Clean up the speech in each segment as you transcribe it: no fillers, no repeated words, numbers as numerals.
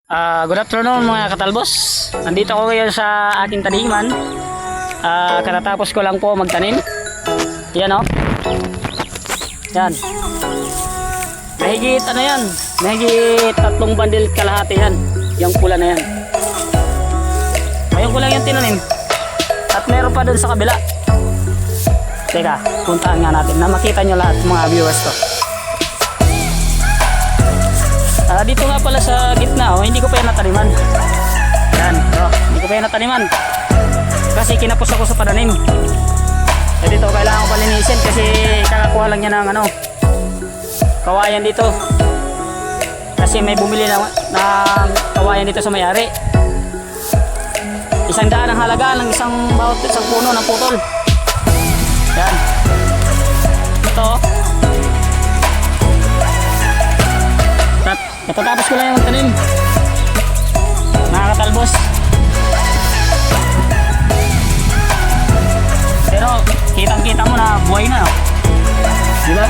Good afternoon mga katalbos. Nandito ako ngayon sa aking taniman. Katatapos ko lang po magtanim. Yan o. Yan. Mahigit ano yan? Mahigit 3 bandil kalahati yan. Yung pula na yan. Ngayon ko lang yung tinanim. At meron pa dun sa kabila. Teka, puntaan nga natin na makita nyo lahat mga viewers to. Dito nga pala sa gitna, hindi ko pa yan nataniman. Yan, hindi ko pa yan nataniman. Kasi kinapos ako sa pananim. Dito kailangan ko palinisin kasi kakakuha lang niya ng kawayan dito. Kasi may bumili ng kawayan dito sa may-ari. 100 ang halaga ng isang puno ng putol. Yan. Ito. Natatapos ko lang yung tanim mga katalbos, pero kitang kita mo na buhay na, diba?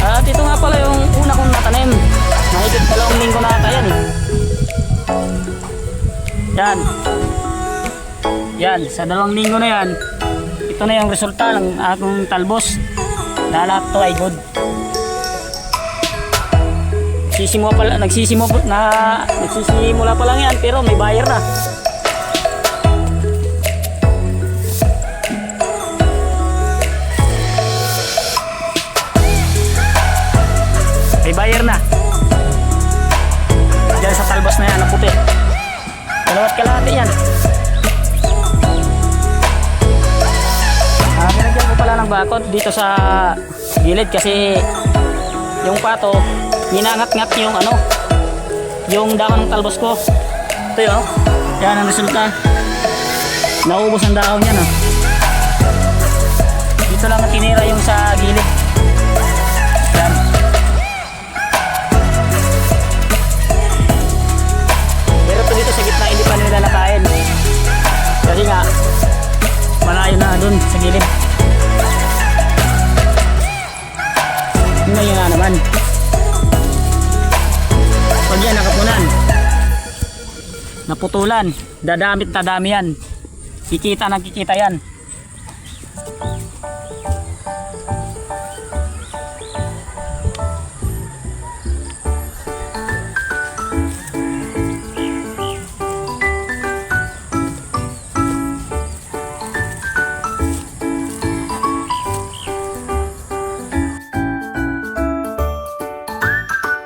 At ito nga pala yung una kong natanim. Mahigit 2 linggo na ata yan eh. Yan, sa 2 linggo na yan, ito na yung resulta ng akong talbos na lahat to ay good. Nagsisimula pa lang yan pero may buyer na. May buyer na. Diyan sa talbos na yan na puti. 2 kalahati yan. Nilagyan ko pala ng bakod dito sa gilid kasi yung pato ninangat-ngat yung dahon ng talbos ko. Ito yun, yan ang resulta. Naubos ang dahon yan. Dito lang tinira yung sa gilid. Yan. Pero ito dito sa gitna hindi pa nila nakain kasi nga malayo na dun sa gilid. Ngayon na naman pag yan nakapunan, naputulan, dadamit na dami yan, kikita yan.